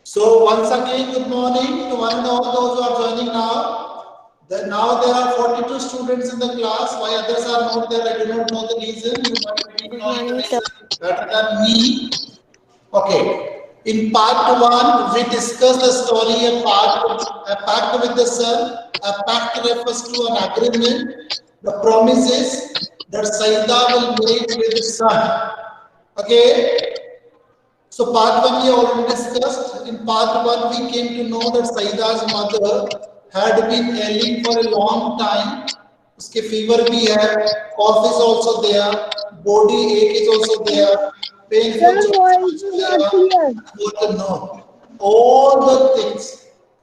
So once again, good morning to one and all those who are joining now. Now there are 42 students in the class. Why others are not there? I do not know the reason. You might be Good knowing the morning, sir. reason better than me. Okay. In part one, we discussed the story a pact with the sun. A pact refers to an agreement, the promises that Saida will make with the sun. Okay. So part one we already discussed. In part one, we came to know that Saida's mother had been ailing for a long time. उसके fever भी है, cough is also there, body ache is also there, painful Sir, joints voice also is not there. clear. What to know? All the things,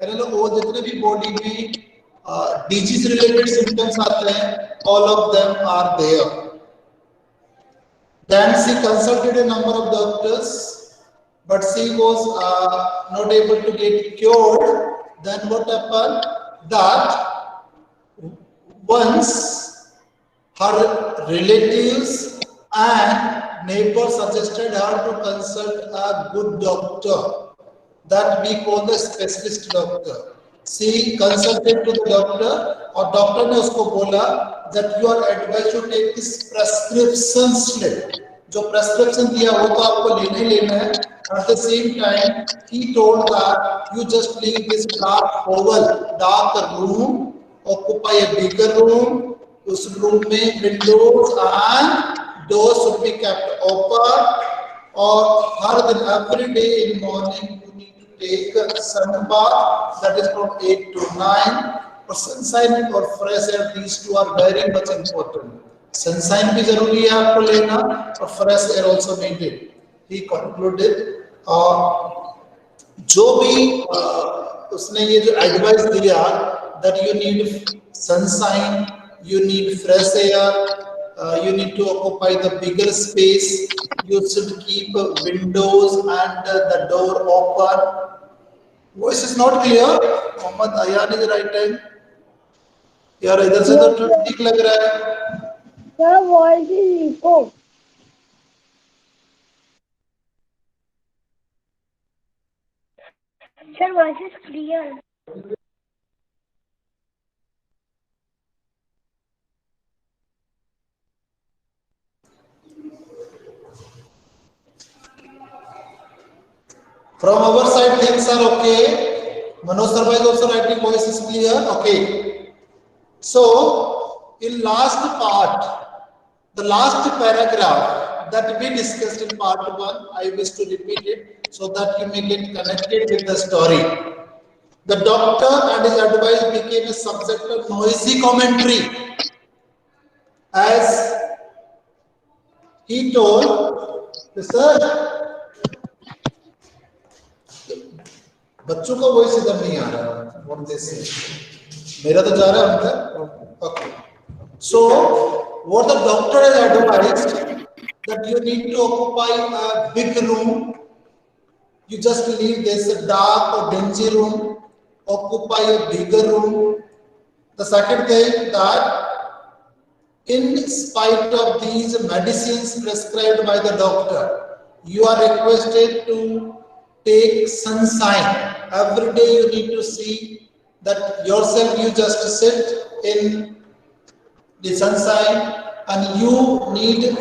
कहने लो वो जितने भी body में disease related symptoms आते हैं, all of them are there. Then she consulted a number of doctors, but she was not able to get cured. Then what happened? That once her relatives and neighbors suggested her to consult a good doctor that we call the specialist doctor. She consulted to the doctor और doctor ने उसको बोला that you are advised to take this prescription slip. जो prescription दिया वो तो आपको लेना ही लेना है. At the same time, he told that you just leave this dark oval, dark room, occupy a bigger room. उस रूम में windows and doors should be kept open. Or हर दिन every day in morning you need to take a sun bath, that is from 8 to 9. और sunshine और fresh air, these two are very much important. Sunshine भी जरूरी है आपको लेना और fresh air also needed. He concluded जो भी उसने ये जो एडवाइस दिया that you need sunshine, you need fresh air, you need to occupy the bigger space, you should keep windows and the door open. Voice is not clear. Mohammad Ayan is right time. यार इधर से तो ठीक लग रहा है. Sir, voice is echo. Sir, voice is clear. From our side things are okay. Manoj Sarma is also writing voice is clear. Okay. So in last part, the last paragraph that we discussed in part one, I wish to repeat it so that you may get connected with the story. The doctor and his advice became a subject of noisy commentary as he told the sir. बच्चों का voice इधर नहीं आ रहा. What they say? मेरा तो जा रहा है अंदर. Okay. So what the doctor has advised that you need to occupy a big room. You just leave this dark or dingy room. Occupy a bigger room. The second thing that in spite of these medicines prescribed by the doctor, you are requested to take sunshine. Every day you need to see that yourself, you just sit in the sunshine and you need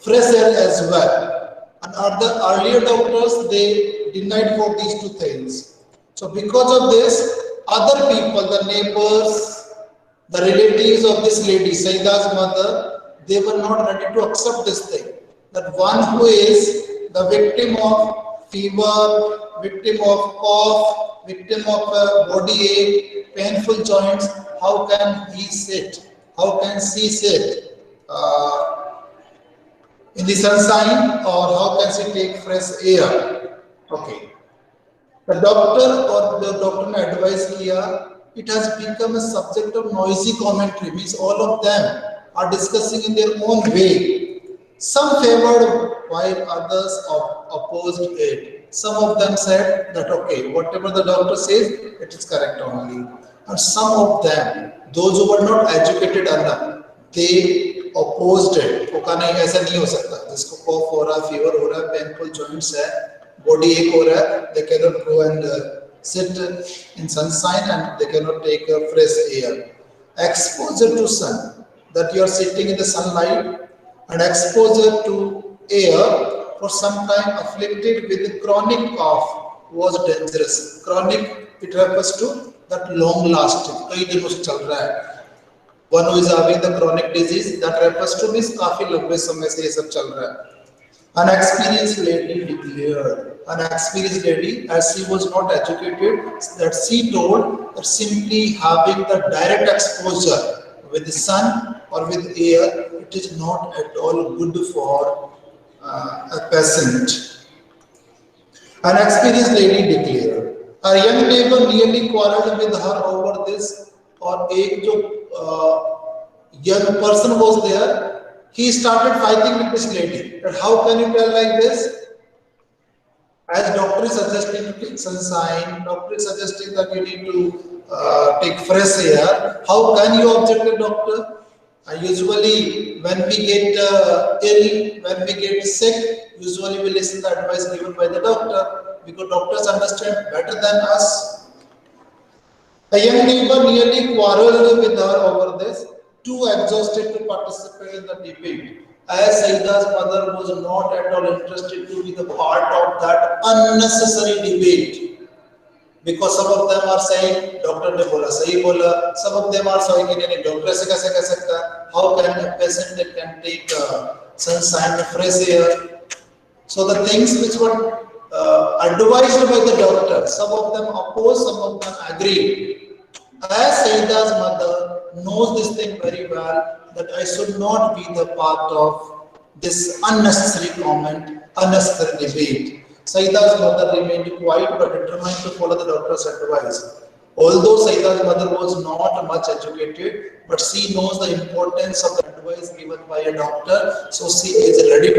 fresh air as well. And the earlier doctors, they denied for these two things. So because of this, other people, the neighbors, the relatives of this lady, Saida's mother, they were not ready to accept this thing. That one who is the victim of fever, victim of cough, victim of body ache, painful joints, how can he sit? How can she sit in the sunshine, or how can she take fresh air? Okay. The doctor ने advice किया, it has become a subject of noisy commentary, means all of them are discussing in their own way. Some favored while others opposed it. Some of them said that okay, whatever the doctor says, it is correct only. And some of them, those who were not educated enough, they opposed it. वो कहा नहीं ऐसा नहीं हो सकता. जिसको cough हो रहा, fever हो रहा, painful joints है, body ache हो रहा है, they cannot go and sit in sunshine and they cannot take fresh air. Exposure to sun, that you are sitting in the sunlight, and exposure to air for some time afflicted with chronic cough was dangerous. Chronic, it refers to that long lasting, कई दिनों से चल रहा है. One who is having the chronic disease, that refers to means काफी लंबे समय से ये सब चल रहा है. An experienced lady declared, an experienced lady, as she was not educated, that she told that simply having the direct exposure with the sun or with air, it is not at all good for a patient. An experienced lady declared. A young neighbor nearly quarreled with her over this, और एक जो young person was there, he started fighting with this lady. That how can you tell like this? As doctor is suggesting to take sunshine, doctor is suggesting that you need to take fresh air. How can you object to doctor? Usually, when we get ill, when we get sick, usually we listen to the advice given by the doctor because doctors understand better than us. A young neighbor nearly quarreled with her over this, too exhausted to participate in the debate. As Saida's mother was not at all interested to be the part of that unnecessary debate. Because some of them are saying, doctor ने बोला सही बोला, some of them are saying नहीं doctor ऐसे कैसे कह सकता है? How can a patient can take sunshine, fresh air? So the things which were advised by the doctor, some of them oppose, some of them agree. As Saida's mother knows this thing very well, that I should not be the part of this unnecessary comment, unnecessary debate. Saida's mother remained quiet but determined to follow the doctor's advice. Although Saida's mother was not much educated, but she knows the importance of the advice given by a doctor, so she is ready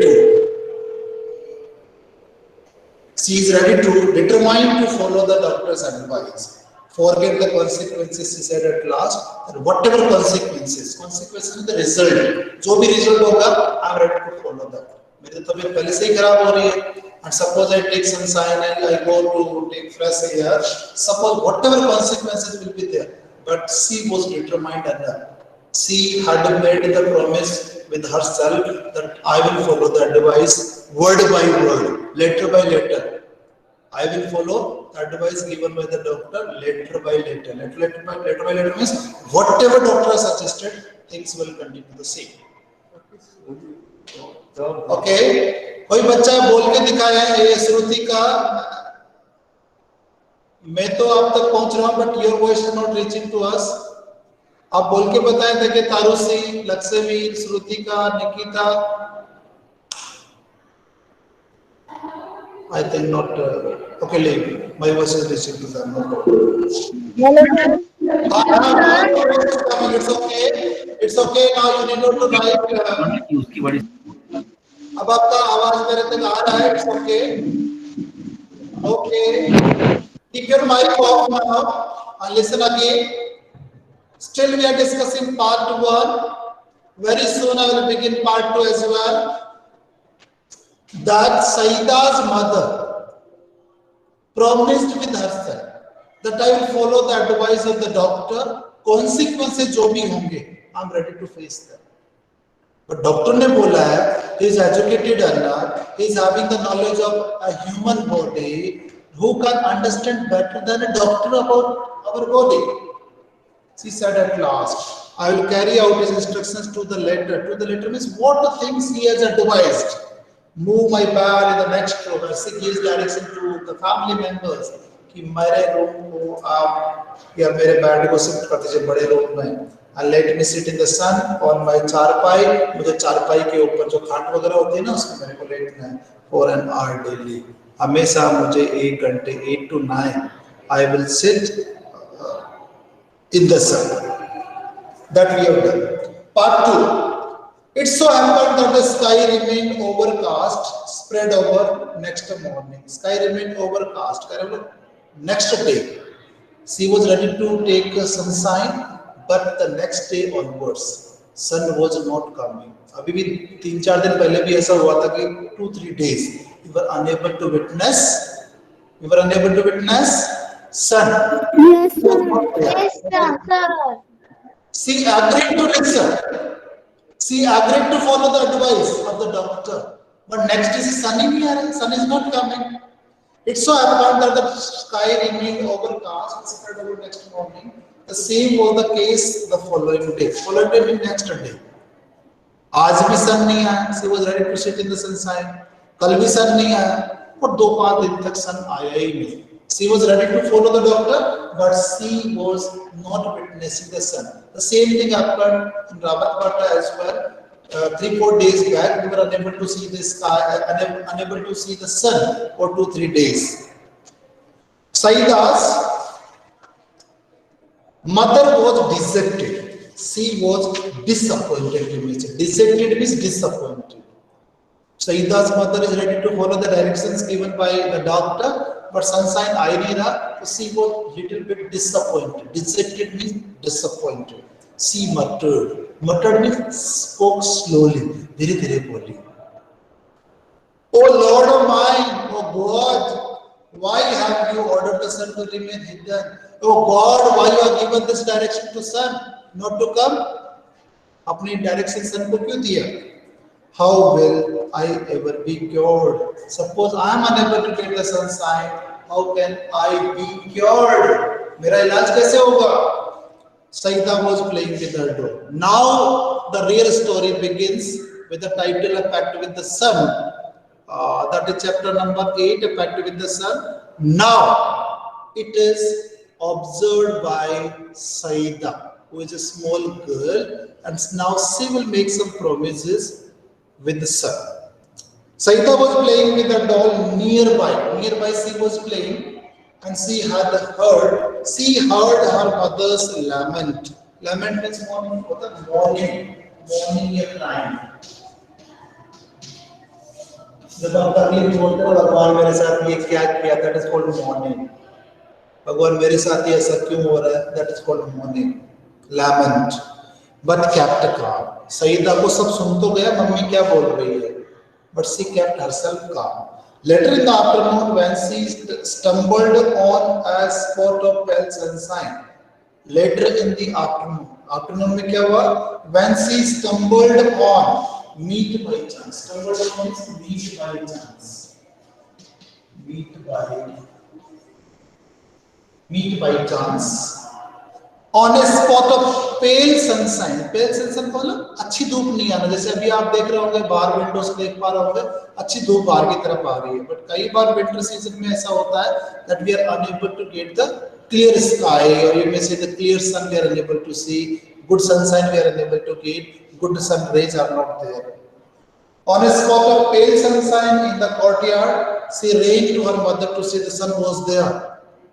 to determine to follow the doctor's advice. Forget the consequences, she said at last, and whatever consequences is the result. जो भी result होगा, I am ready to follow that. मेरी तबीयत पहले से ही खराब हो रही है, and suppose I take sunshine and I go to take fresh air. Suppose whatever consequences will be there, but she was determined enough. She had made the promise with herself that I will follow the advice word by word, letter by letter. I will follow the advice given by the doctor letter by letter. Letter by letter means whatever doctor has suggested, things will continue the same. Okay? कोई बच्चा बोल के दिखाया है ये श्रुति का, मैं तो आप तक पहुंच रहा हूं, but your voice is not reaching to us. आप बोल के बताएं थे कि तारुसी, Lakshmi, Shrutika, Nikita. I think not. Okay, leave. My voice is reaching to them. No problem. Hello, sir. It's okay. It's okay. Now you need not to write. अब आपका आवाज मेरे तक आ रहा है. It's okay. Okay. Keep your mic off now and listen again. Still we are discussing part 1. Very soon I will begin part 2 as well. That Saida's mother promised with herself that I will follow the advice of the doctor. Consequences जो भी होंगे, I am ready to face them. But doctor ने बोला है, he is educated enough, he is having the knowledge of a human body, who can understand better than a doctor about our body. She said at last, I will carry out his instructions to the letter. To the letter means what the things he has advised. Move my bed in the next room. She gives direction to the family members कि मेरे room को आप या मेरे bed को shift कर दीजिए बड़े रूम में. And let me sit in the sun on my चारपाई. मुझे चारपाई के ऊपर जो खाट वगैरह होती है ना, उसमें मेरे को लेटना है for an hour daily. हमेशा मुझे 1 घंटे 8 to 9 I will sit in the sun. That we have done. Part 2. It so happened that the sky remained overcast, spread over next morning. Sky remained overcast. Next day, she was ready to take sunshine, but the next day onwards, sun was not coming. अभी भी 3-4 दिन पहले भी ऐसा हुआ था कि 2-3 days You were unable to witness. You were unable to witness sun. Yes, It was sir. not there. Yes, sir. She agreed to listen. She agreed to follow the advice of the doctor. But next is sun in here. Sun is not coming. It so happened that the sky remained overcast. It spread over next morning. The same was the case the following day. Following day means next day. आज भी सन नहीं आया. She was ready to sit in the sunshine. कल भी सन नहीं आया. और 2-5 दिन तक सन आया ही नहीं. She was ready to follow the doctor, but she was not witnessing the sun. The same thing happened in Rawatbata as well. 3-4 days back, we were unable to see the sky, unable to see the sun for 2-3 days. Saida's mother was dejected. She was disappointed. Dejected means disappointed. Saida's mother is ready to follow the directions given by the doctor, but sunshine aa nahi raha, so she was little bit disappointed. Dejected means disappointed. She muttered. Muttered means spoke slowly. Dhire dhire boli. Oh Lord of mine, oh God, why have you ordered the sun to remain hidden? Oh God, why you have given this direction to sun not to come? अपनी direction सन को क्यों दिया? How will I ever be cured? Suppose I am unable to get the sunshine, how can I be cured? मेरा इलाज कैसे होगा? Saida was playing with her doll. Now the real story begins with the title A Pact with the Sun. That is chapter number 8, A Pact with the Sun. Now it is observed by Saida, who is a small girl, and now she will make some promises with the sun. Saida was playing with a doll nearby. Nearby she was playing, and she heard her mother's lament. Lament means mourning. Mourning at time. जब आप तकलीफ बोलते हो भगवान मेरे साथ ये क्या किया, that is called mourning. भगवान मेरे साथ ये ऐसा क्यों हो रहा है, that is called mourning. Lament. But kept calm. Saida को सब सुन तो गया मम्मी क्या बोल रही है, but she kept herself calm. Later in the afternoon, when she stumbled on a spot of pale sunshine. Later in the afternoon में क्या हुआ? When she stumbled on, meet by chance. Stumbled on means meet by chance. Meet by chance. On a spot of pale sunshine. Pale sunshine बोलो अच्छी धूप नहीं आना, जैसे अभी आप देख रहे होंगे बाहर विंडो से देख पा रहे होंगे अच्छी धूप बाहर की तरफ आ रही है, बट कई बार विंटर सीजन में ऐसा होता है that we are unable to get the clear sky, or you may say the clear sun we are unable to see, good sunshine we are unable to get, good sun rays are not there. On a spot of pale sunshine in the courtyard, she ran to her mother to see the sun was there.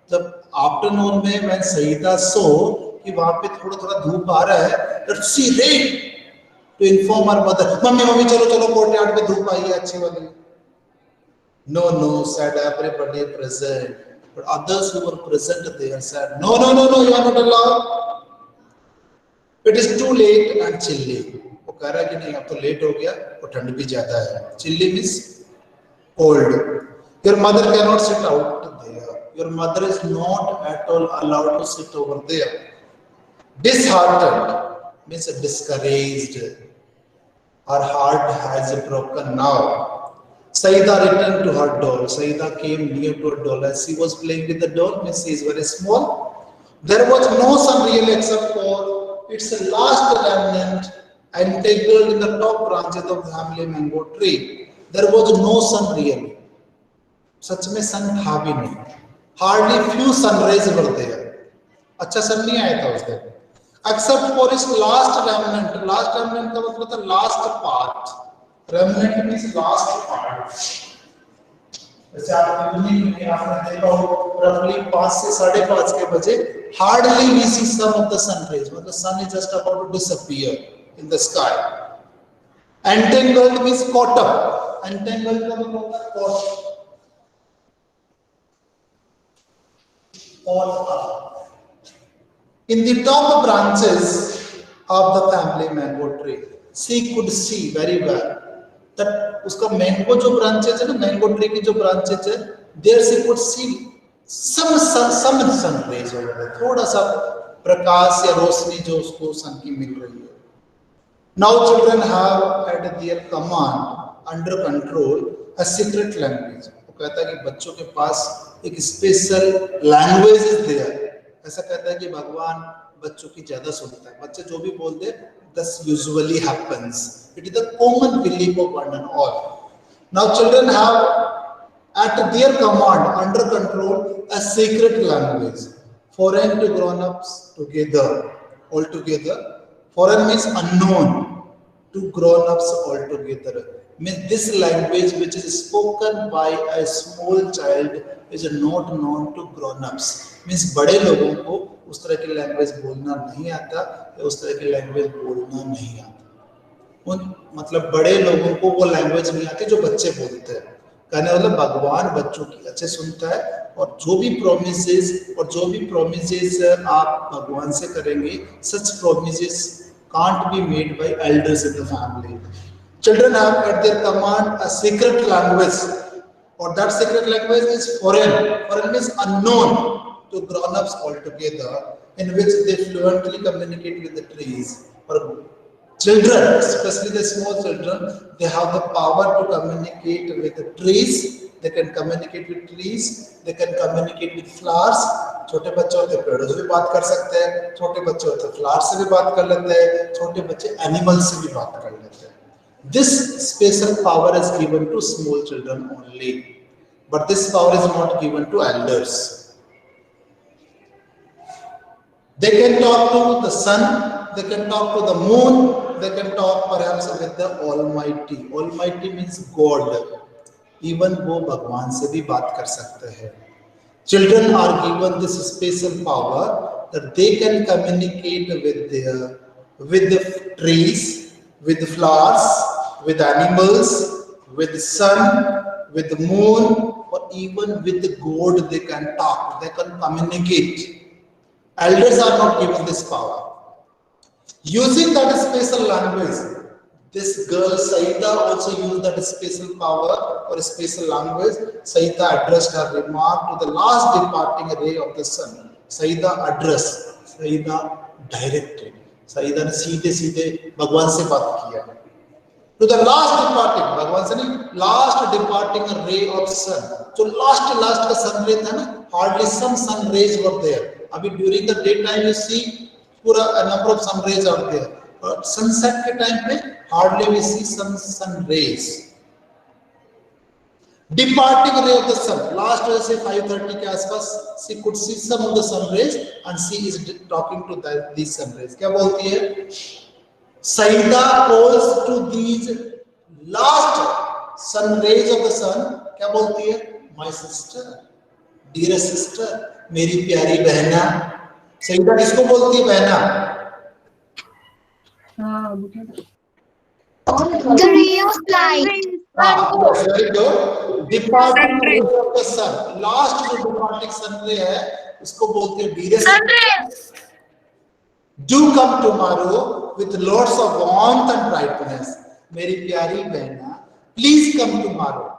The afternoon में when Saida saw कि वहां पे थोड़ा थोड़ा धूप आ रहा है, that she ran to inform her mother, mummy चलो कोर्टयार्ड पे धूप आई है अच्छी वाली. No, said everybody present, but others who were present there said, no, you are not allowed. It is too late and chilly. वो कह रहा है कि नहीं अब तो लेट हो गया और ठंड भी ज्यादा है. Chilly means cold. Your mother cannot sit out there. Your mother is not at all allowed to sit over there. Disheartened means discouraged. Her heart has broken now. Saida returned to her doll. Saida came near to her doll. As she was playing with the doll, means she is very small. There was no sun really except for its last remnant entangled in the top branches of the family mango tree. There was no sun really. सच में सन था भी नहीं. Hardly few sun rays were there. अच्छा सन नहीं आया था उस दिन. Except for its last remnant. Last remnant का मतलब था last part. Remnant means last part. जैसे आपने देखा हो roughly 5 से 5:30 के बजे hardly we see some of the sun rays. मतलब sun is just about to disappear in the sky. Entangled means caught up. Entangled का मतलब होता है caught up. In the top branches of the family mango tree, she could see very well that उसका mango जो branches है ना, mango tree की जो ब्रांचेज है, देयर से could see some sun rays over there, थोड़ा सा प्रकाश या रोशनी जो उसको सन की मिल रही है. Now children have at their command, under control, a secret language. वो कहता है कि बच्चों के पास एक स्पेशल लैंग्वेज इज देयर. ऐसा कहता है कि भगवान बच्चों की ज्यादा सुनता है. बच्चे जो भी बोल दे, this usually happens. It is the common belief of one and all. Now children have at their command, under control, a secret language, foreign to grown-ups together, all together. Foreign means unknown to grown-ups altogether. Means this language which is spoken by a small child is not known to grown-ups. Means बड़े लोगों को उस तरह की language बोलना नहीं आता, या उस तरह की लैंग्वेज बोलना नहीं आता. उन मतलब बड़े लोगों को वो लैंग्वेज नहीं आती जो बच्चे बोलते हैं. कहने मतलब भगवान बच्चों की अच्छे सुनता है, और जो भी प्रोमिसेस आप भगवान से करेंगे, सच promises can't be made by elders in the family. Children have at their command a secret language, or that secret language is foreign. Foreign means unknown to grown-ups altogether, in which they fluently communicate with the trees. Or children, especially the small children, they have the power to communicate with the trees. They can communicate with trees. They can communicate with flowers. छोटे बच्चे होते पेड़ों से भी बात कर सकते हैं, छोटे बच्चे होते फ्लावर से भी बात कर लेते हैं, छोटे बच्चे एनिमल से भी बात कर लेते हैं. This special power is given to small children only, but this power is not given to elders. They can talk to the sun, they can talk to the moon, they can talk perhaps with the Almighty. Almighty means God. Even वो भगवान से भी बात कर सकते हैं. Children are given this special power that they can communicate with the trees, with the flowers, with animals, with the sun, with the moon, or even with the God. They can talk, they can communicate. Elders are not given this power. Using that special language, this girl Saida also used that special power or special language. Saida addressed her remark to the last departing ray of the sun. Saida addressed, Saida directed. Saida ने सीधे सीधे भगवान से बात किया. To the last departing, भगवान से नहीं, last departing ray of sun. जो last का sun ray था ना, hardly some sun rays were there. अभी during the daytime you see पूरा a number of sun rays out there. और sunset के टाइम पे hardly we see some sun rays. Departing ray of the sun, last जैसे 5:30 के आसपास she could see some of the sun rays and she is talking to these sun rays. क्या बोलती है? Saida calls to these last sun rays of the sun. क्या बोलती है? My sister, dear sister, मेरी प्यारी बहना. सईदा किसको बोलती है बहना? The ray of light. Very good. Departing ray of the sun. Last जो departing sun ray है, उसको बोलते हैं dearest. Sun rays. Do come tomorrow with lots of warmth and brightness. मेरी प्यारी बहना, please come tomorrow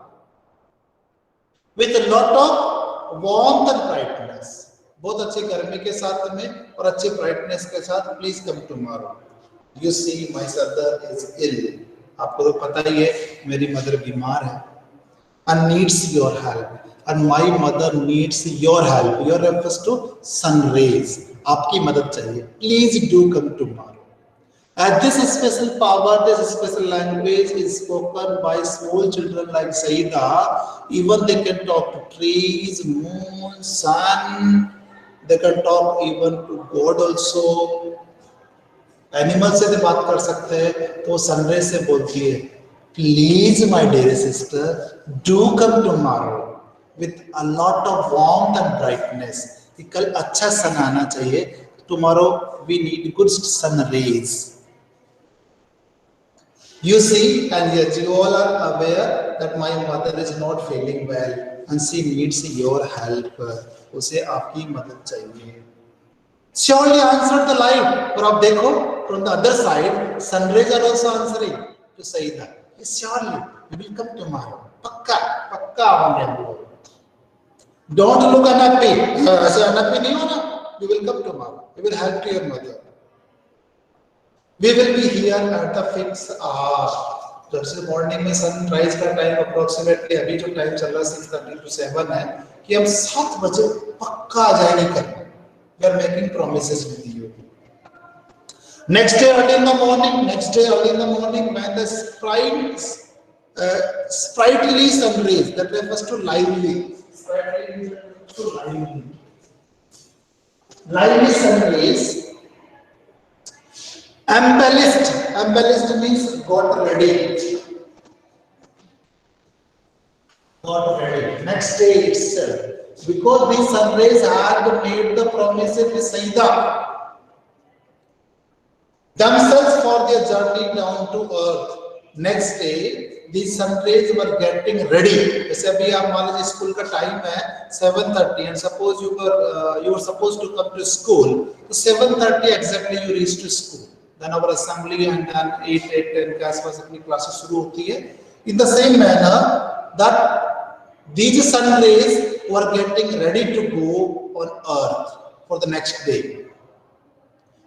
with a lot of warmth and brightness. बहुत अच्छी गर्मी के साथ में और अच्छे ब्राइटनेस के साथ, please come tomorrow. You see my mother is ill. आपको तो पता ही है मेरी मदर बीमार है. And needs your help, and my mother needs your help. Your refers to sun rays. आपकी मदद चाहिए. Please do come tomorrow. At this special power, this special language is spoken by small children like Saida. Even they can talk to trees, moon, sun. They can talk even to God also. Animals से भी बात कर सकते हैं. तो सनरे से बोलती है, Please, my dear sister, do come tomorrow with a lot of warmth and brightness. कल अच्छा सन आना चाहिए. Tomorrow we need good sun rays. You see, and yes, you all are aware that my mother is not feeling well and she needs your help. उसे आपकी मदद चाहिए. Surely answered the light. और आप देखो, from the other side, sun rays are also answering to Saida. Surely we will come tomorrow. Pakka आएंगे हम लोग. Don't look unhappy. ऐसे unhappy नहीं होना. We will come tomorrow. We will help to your mother. We will be here at the fixed hour. जैसे morning में sunrise का time approximately अभी जो टाइम चल रहा है 6:30 to 7 है कि हम 7 बजे पक्का आ जाएंगे करने. We are making promises with you. Next day early in the morning, when the sprightly sun rays, that refers to lively. Sprightly to lively. Lively sun rays. Embellished means got ready. Next day itself, because these sun rays had made the promises with Saida themselves for their journey down to earth. Next day, these sun rays were getting ready. जैसे अभी आप मान लीजिए school का time है 7:30 and suppose you were supposed to come to school. So 7:30 exactly you reach to school. Then our assembly and then 8:10 के आसपास अपनी क्लासेस शुरू होती है. In the same manner that these sun rays were getting ready to go on earth for the next day.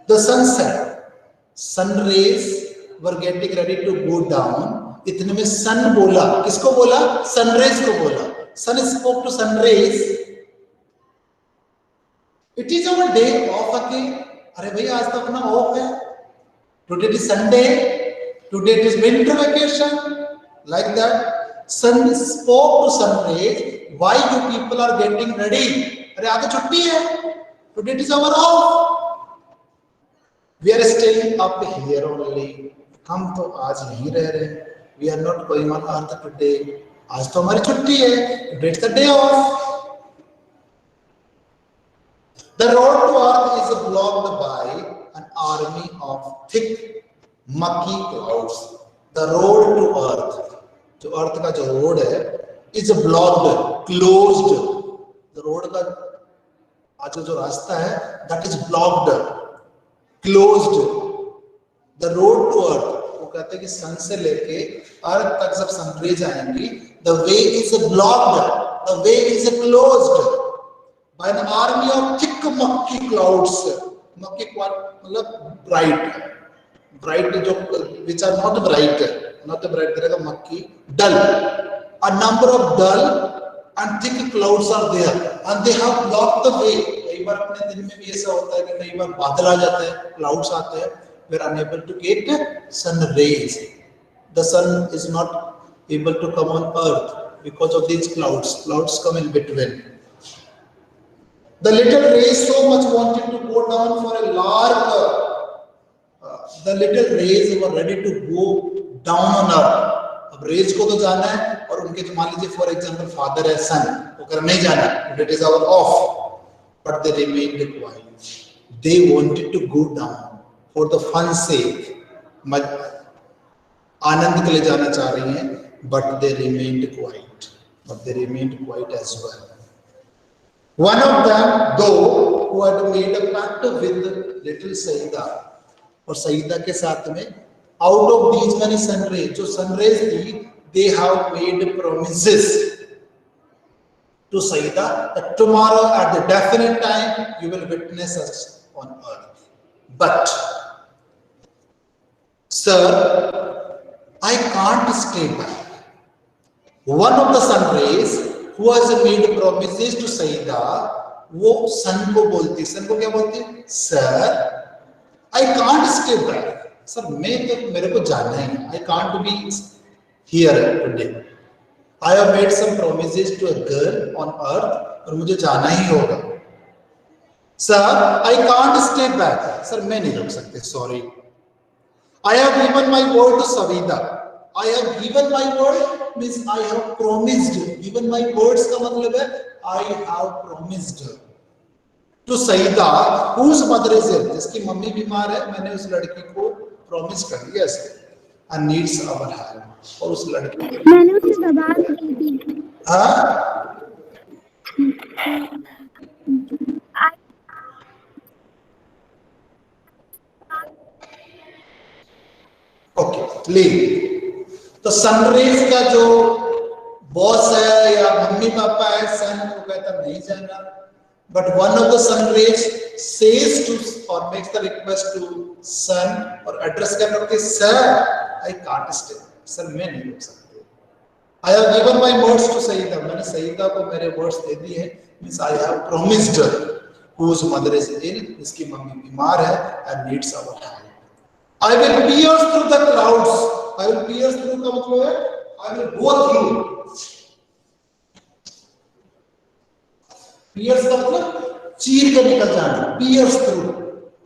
The sunset, sun rays were getting ready to go down. इतने में sun बोला, किसको बोला? Sun rays को बोला. Sun spoke to sun rays. It is our day off again. अरे भैया आज तो अपना ऑफ है. Today is Sunday. Today is winter vacation. Like that. Sun spoke to sun rays. Why you people are getting ready? अरे आगे छुट्टी है. Today is our off. We are staying up here only. हम तो आज यहीं रह रहे हैं. We are not going on earth today. आज तो हमारी छुट्टी है. Today is the day off. The road to earth is blocked by an army of thick murky clouds. The road to earth, जो अर्थ का जो रोड है, is blocked, closed. The road का आज जो रास्ता है, that is blocked, closed. The road to earth, वो कहते हैं कि सन से लेके अर्थ तक जब सनरेज आएंगी, the way is blocked, the way is closed by an army of thick murky clouds. Murky मतलब bright जो which are not bright रहेगा murky, dull. A number of dull and thick clouds are there and they have blocked the way. कई बार अपने दिन में भी ऐसा होता है कि कई बार बादल आ जाते हैं, clouds आते हैं, we are unable to get sun rays. The sun is not able to come on earth because of these clouds come in between. The little rays so much wanted to go down for a lark. The little rays were ready to go down on earth. अब rays को तो जाना है और उनके जो मान लीजिए for example father है son, वो कर नहीं जाना. It is our off, but they remained quiet. They wanted to go down for the fun sake. आनंद के लिए जाना चाह रही हैं, but they remained quiet. As well. One of them, though, who had made a pact with little Saida, और सईदा के साथ में out of these many sun rays, जो sun rays थी, they have made promises to Saida that tomorrow at the definite time you will witness us on earth. But sir, I can't stay back. One of the sun rays who has made promises to Saida, वो सन को बोलती, सन को क्या बोलती? Sir, I can't stay back. Sir, मेरे को जाना है. I can't be here today. I have made some promises to a girl on earth और मुझे जाना ही होगा. Sir, I can't stay back. Sir, मैं नहीं रुक सकते. Sorry. I have given my word to Savida. I have given my word means I have promised. Given my words का मतलब है I have promised to Saida, whose mother is ill, जिसकी mummy बीमार है. मैंने उस लड़की को प्रॉमिस कर दिया है and needs our help. और उस लड़की मैंने उससे सवाल की थी. हाँ okay, leave. तो सनरेज का जो बॉस है या मम्मी पापा है, सन को कहता नहीं जाना, but one of the sun rays says to or makes the request to son और एड्रेस क्या करते, sir I can't stay, sir मैं नहीं रुक सकते, I have given my words to Saida, मैंने सईदा को मेरे वर्ड्स दे दिए हैं, means I have promised her whose mother is ill, इसकी मम्मी बीमार है and needs our help. I will pierce through the clouds. I will pierce through का मतलब है I will go through. Pierce का मतलब चीर के निकल जाना, pierce through,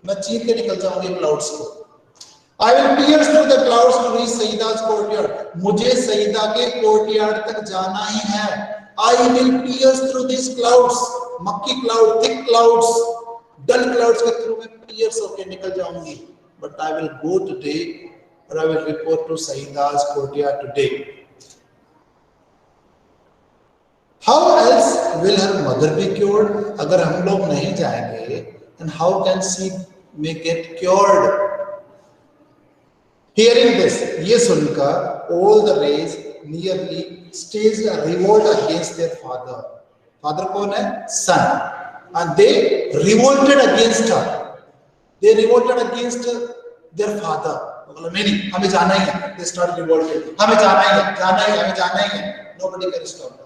मैं चीर के निकल जाऊंगी क्लाउड्स को. I will pierce through the clouds to reach Saida's courtyard. मुझे सईदा के कोर्टयार्ड तक जाना ही है. I will pierce through these clouds. मक्की cloud, thick clouds, dull clouds के थ्रू मैं pierce होके निकल जाऊंगी. But I will go today, or I will report to Saida's courtyard today. How else will her mother be cured? अगर हम लोग नहीं जाएंगे, and how can she may get cured? Hearing this, ये सुनकर all the rays nearly staged a revolt against their father. Father कौन है? Son. And they revolted against her. They revolted against their father. मतलब नहीं, हमें जाना ही है. They started revolting. हमें जाना ही है, जाना ही है, हमें जाना ही है. Nobody can stop them.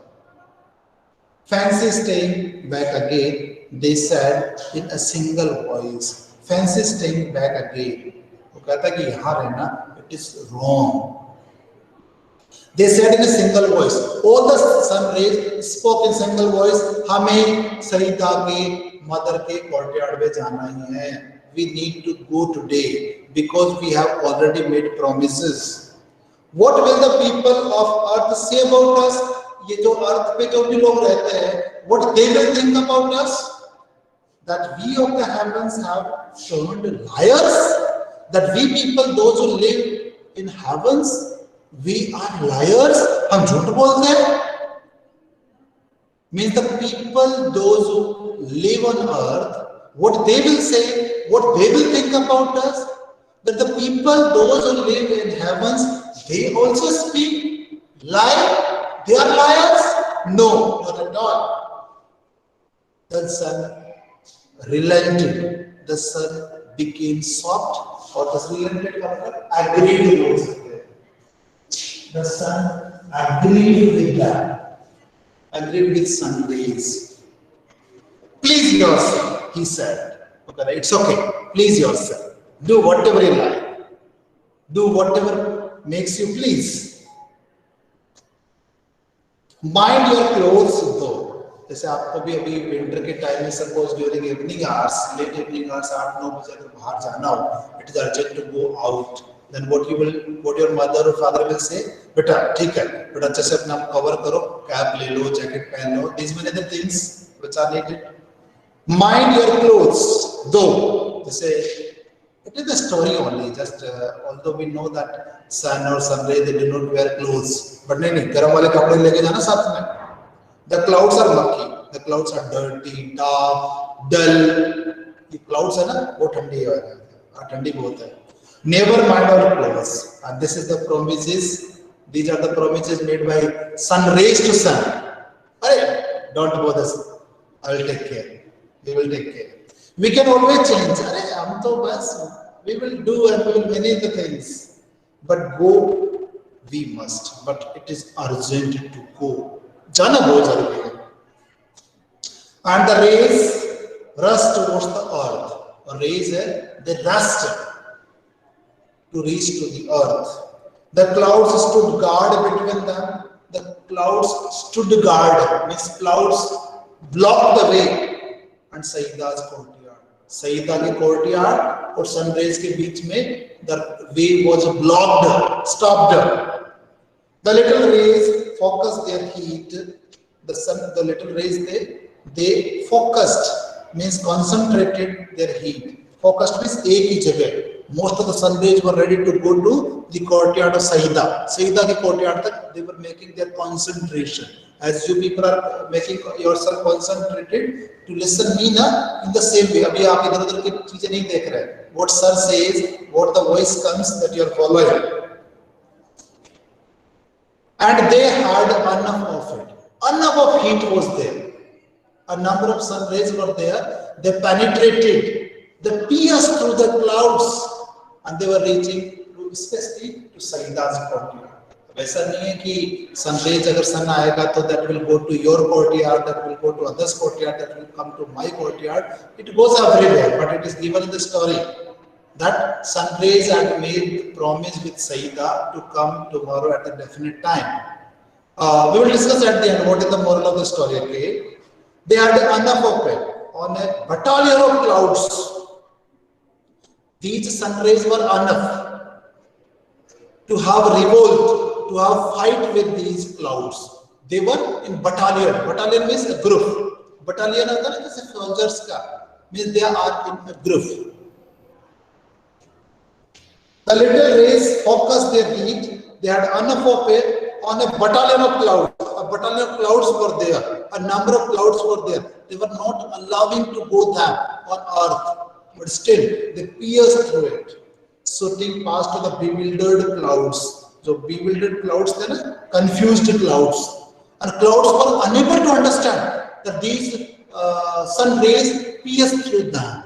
Fancy staying back again, they said in a single voice. Fancy staying back again. वो कहता कि यहाँ रहना, it is wrong. They said in a single voice. All the sun rays spoke in single voice. हमें सईदा के mother के courtyard में जाना ही है. We need to go today because we have already made promises. What will the people of earth say about us? ये जो अर्थ पे जो भी लोग रहते हैं, what they will think about us? That we of the heavens have turned liars? That we people, those who live in heavens, we are liars? हम झूठ बोलते हैं? Means the people, those who live on earth, what they will say, what they will think about us? That the people, those who live in heavens, they also speak lie? They are liars? No, not at all. The sun relented. The sun became soft. Or the relented agreed with it. The sun agreed with that. Agreed with sun rays. Please yourself, he said. Okay, it's okay. Please yourself. Do whatever you like. Do whatever makes you please. Mind your clothes though. जैसे आपको भी अभी winter के time में suppose during evening hours, late evening hours 8-9 बजे अगर बाहर जाना हो, it is urgent to go out, then what your mother और फादर विल से, बेटा ठीक है, बेटा अच्छे से अपना कवर करो, कैप ले लो, जैकेट पहन लो, this many other things which are needed. Mind your clothes दो. जैसे it is a story only, just although we know that sun or sun ray they do not wear clothes, but नहीं गर्म वाले कपड़े लेके जाना साथ में. The clouds are murky, the clouds are dirty, dark, dull. ये clouds है ना, वो ठंडी है, ठंडी बहुत है. Never mind our clothes, and this is the promises. These are the promises made by sun rays to sun. अरे don't bother, I will take care. We will take care. We can always change. अरे हम तो बस we will do and we will manage the things. But go we must. But it is urgent to go. जाना बहुत जरूरी है. And the rays rush towards the earth. और rays है, they rushed to reach to the earth. The clouds stood guard between them. The clouds stood guard means clouds blocked the way. And Saida's courtyard. Saeeda के courtyard और sunrise के बीच में the way was blocked, stopped. The little rays focused their heat. The little rays they focused means concentrated their heat. Focused means एक ही जगह. Most of the sun rays were ready to go to the courtyard of Saida. Saida के courtyard तक they were making their concentration. As you people are making yourself concentrated to listen me na, in the same way. अभी आप इधर उधर की चीजें नहीं देख रहे. What sir says, what the voice comes that you are following. and they had enough of it. Enough of heat was there. A number of sun rays were there. They penetrated, they pierced through the clouds, and they were reaching to especially to Saida's courtyard. वैसा नहीं है कि sun rays अगर सन आएगा तो that will go to your courtyard, that will go to others courtyard, that will come to my courtyard. It goes everywhere, but it is given in the story that sun rays had made promise with Saida to come tomorrow at a definite time. We will discuss at the end what is the moral of the story. Okay, they had enough of it. On a battalion of clouds, these sun rays were enough to have revolt, to have fight with these clouds. They were in battalion. Battalion means a group. Battalion होता है ना जैसे soldiers का, means they are in a group. The little rays focused their heat. They had enough of it on a battalion of clouds. A battalion of clouds were there. A number of clouds were there. They were not allowing to go them on earth, but still they pierced through it, shooting past to the bewildered clouds. So bewildered clouds, then confused clouds, and clouds were unable to understand that these sun rays pierced through them.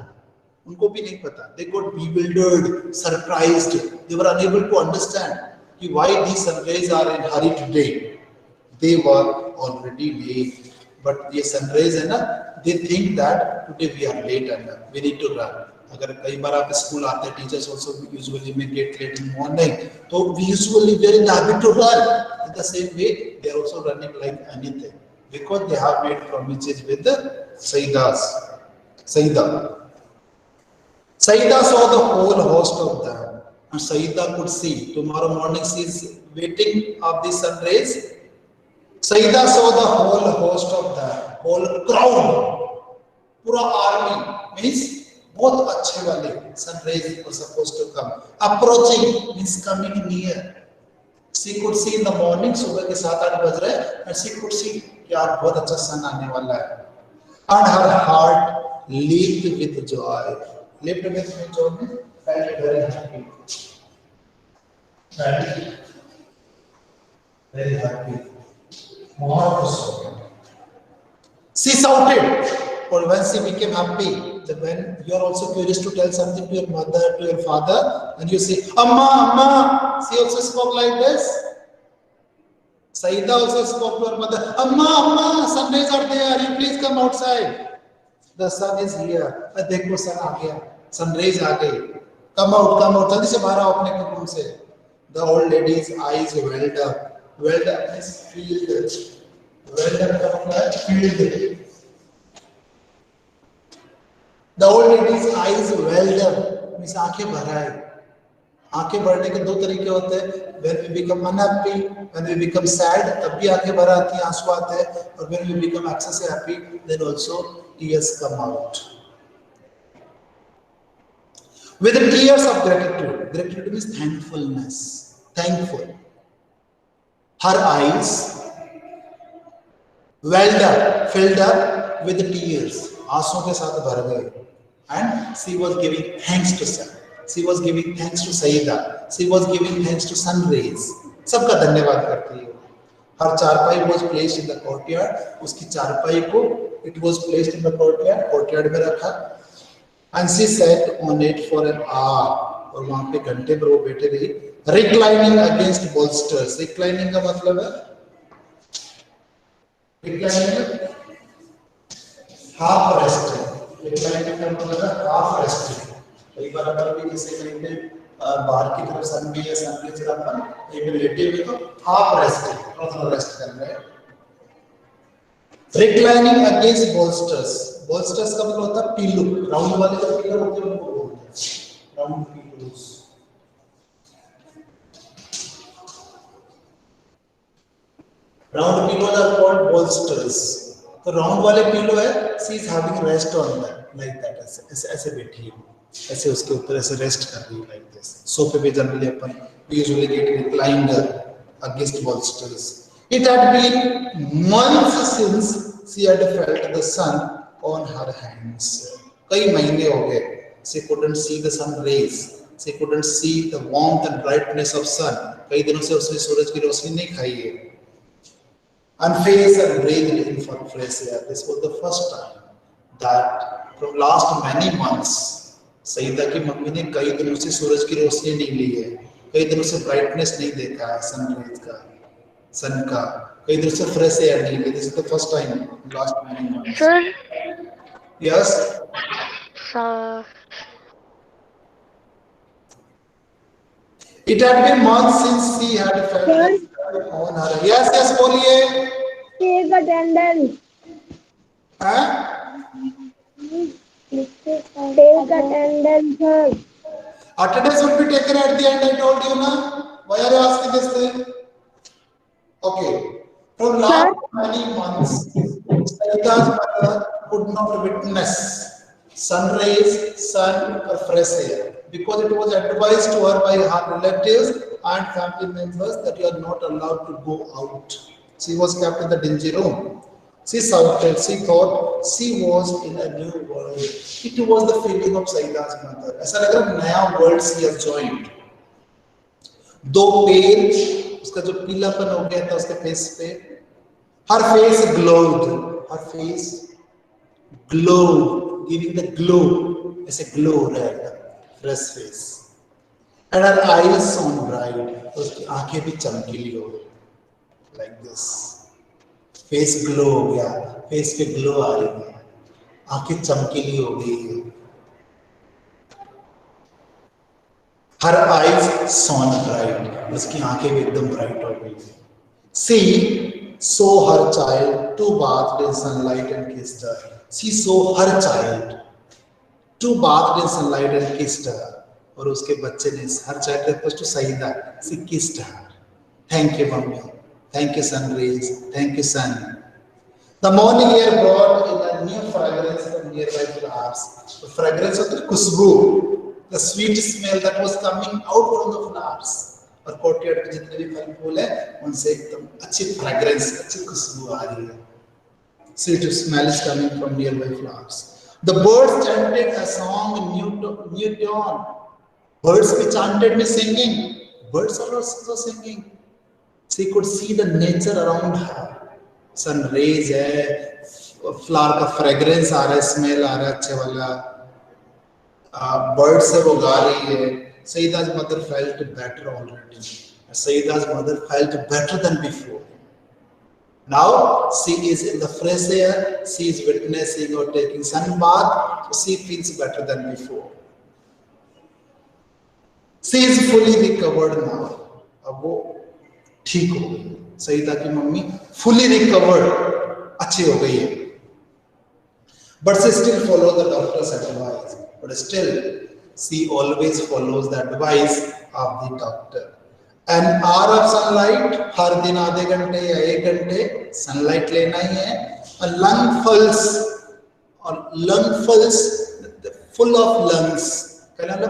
उनको भी नहीं पता. They got bewildered, surprised. They were unable to understand why these sun rays are in hurry today. They were already late. But ये sun rays है ना, they think that today we are late and we need to run. अगर कई बार आप school आते हैं, teachers also usually may get late in morning, तो we usually we are in the habit to run. In the same way, they are also running like anything because they have made promises with the Saida. Saida saw the whole host of them, and Saida could see. Tomorrow morning she is waiting of the sun rays. Saida saw the whole host of them, whole crowd, pura army, means बहुत अच्छे वाले sun rays were supposed to come. Approaching means coming near. She could see in the morning, सुबह के 7-8 बज रहे हैं, and she could see यार बहुत अच्छा sun आने वाला है. And her heart leaped with joy. Leaped with joy means felt very happy. Felt very happy. More so. She shouted, or when she became happy, that when you are also curious to tell something to your mother, to your father, and you say, Amma, Amma, she also spoke like this. Saida also spoke to her mother, Amma, Amma, sun rays are there, you please come outside. The sun is here. देखो sun आ गया, sun rays आ गई. Come out, जल्दी से बाहर आओ अपने room से. The old lady's eyes welled up. Welled up means filled. Welled up का मतलब है filled. The old lady's eyes welled up means आंखें भर आए. आंखें भरने के दो तरीके होते हैं. When we become unhappy, when we become sad, तब भी आंखें भर आती हैं, आंसू आते हैं. और when we become excessively happy, then also tears come out. With the tears of gratitude. Gratitude means thankfulness. Thankful. Her eyes welled up, filled up with tears. आंसुओं के साथ भर गए. And she was giving thanks to sun. She was giving thanks to Saida. She was giving thanks to sun rays. सबका धन्यवाद करती है. Her चारपाई was placed in the courtyard. उसकी चारपाई को it was placed in the courtyard. Courtyard में रखा. And she sat on it for an hour. और वहाँ पे घंटे भर वो बैठे रही. Reclining against bolsters. Reclining का मतलब है reclining half rested. Reclining का मतलब है half rested. कई बार अगर भी जैसे कहीं पे बाहर की तरफ सन में या सन के तरफ पर कहीं पे लेटे हुए तो half rested, थोड़ा रेस्ट कर रहे हैं. Reclining against bolsters. Bolsters का मतलब होता है पिलो. राउंड वाले जो पिलो होते हैं उनको बोलते हैं round pillows. Round pillows are called bolsters. तो राउंड वाले पिलो है, she is having rest on that, like that. ऐसे बैठी है, ऐसे उसके ऊपर ऐसे रेस्ट कर रही है, like this. सोफे पे generally upon we usually get reclined against bolsters. It had been months since she had felt the sun on her hands. कई महीने हो गए. She couldn't see the sun rays. She couldn't see the warmth and brightness of sun. कई दिनों से उसने सूरज की रोशनी नहीं खाई है। Unfazed and breathed in for fresh air. This was the first time that from last many months Saeeda की mummy ने कई दिनों से सूरज की रोशनी नहीं ली है, कई दिनों से ब्राइटनेस नहीं देखा है सनराइज का, सन का, कई दिनों से फ्रेश एयर नहीं ली। This is the first time last many months. Sir, Yes. It had been months since she had felt like on her. Yes, yes, बोलिए. Take attendance. हाँ? Take attendance, sir. Attendance will be taken at the end. I told you, na. Why are you asking this thing? Okay. From last many months, Saida's mother could not witness sun rays, sun or fresh air because it was advised to her by her relatives and family members that you are not allowed to go out. She was kept in the dingy room. She shouted, she thought she was in a new world. It was the feeling of Saida's mother. ऐसा लग रहा नया world she has joined. दो page उसका जो पीलापन हो गया था उसके फेस पे, her face glowed, her face glowed, giving the glow, ऐसे glow हो रहा है, fresh face, and her eyes shone bright, उसकी आंखें भी चमकीली हो गई, like this, face glow हो गया, face पे glow आ रही है, आंखें चमकीली हो गई है, her eyes shone bright, उसकी आंखें भी एकदम bright हो गई। She saw her child to bathed in sunlight and kissed her. She saw her child to bathed in sunlight and kissed her. और उसके बच्चे ने her child refers to Saida. She kissed her. Thank you, mommy. Thank you, sun rays. Thank you, sun. The morning air brought in a new fragrance from nearby flowers. The fragrance of the खुशबू, the sweet smell that was coming out from the flowers. और courtyard में जितने भी फल फूल है उनसे एकदम अच्छी फ्रेग्रेंस, अच्छी खुशबू आ रही है। Sweet smell is coming from nearby flowers. The birds chanted a song in new tone. Birds भी chanted में singing. Birds are also singing. She could see the nature around her. Sun rays है, flower का fragrance आ रहा है, smell आ रहा है अच्छे वाला, birds से वो गा रही है। Saida's mother felt better already. Saida's mother felt better than before. Now she is in the fresh air. She is witnessing or taking sun bath. So she feels better than before. She is fully recovered now. अब वो ठीक हो गई। सईदा की mummy fully recovered, अच्छी हो गई है। But she still follows the doctor's advice. But still, she always follows the advice of the doctor. An hour of sunlight, हर दिन आधे घंटे या 1 घंटे sunlight लेना ही है। A lungfuls, full of lungs, कहना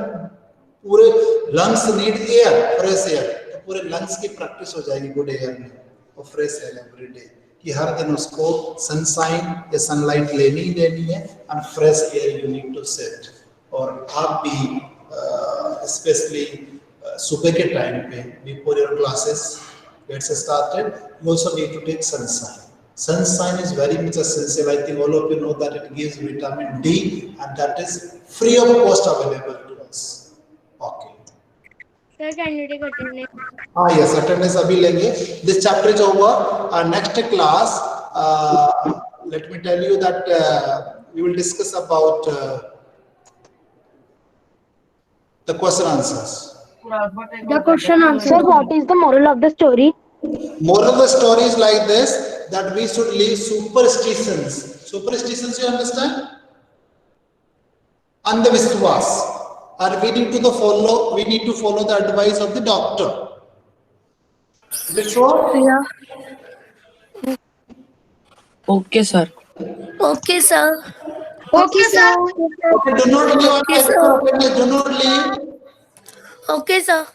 पूरे lungs need air, fresh air, तो पूरे lungs की practice हो जाएगी good air में और fresh air every day, कि हर दिन उसको sunshine या sunlight लेनी ही लेनी है and fresh air you need to sit। और आप भी स्पेशली सुबह के टाइम पे before your classes gets started you also need to take sunshine. Sunshine is very much essential. I think all of you know that it gives vitamin D and that is free of cost available to us. Okay. sir, can you take attendance? Yes, attendance अभी लेंगे. This chapter is over. Next class, let me tell you that we will discuss about the question answers. The question answer. What is the moral of the story? Moral of the story is like this, that we should leave superstitions. Superstitions, you understand? Andhavishwas. And we need to follow the advice of the doctor. Is it so? Yeah. Okay, sir. Okay, sir. Okay, sir. Okay, do not leave. Okay, sir. Do not leave. Okay, sir.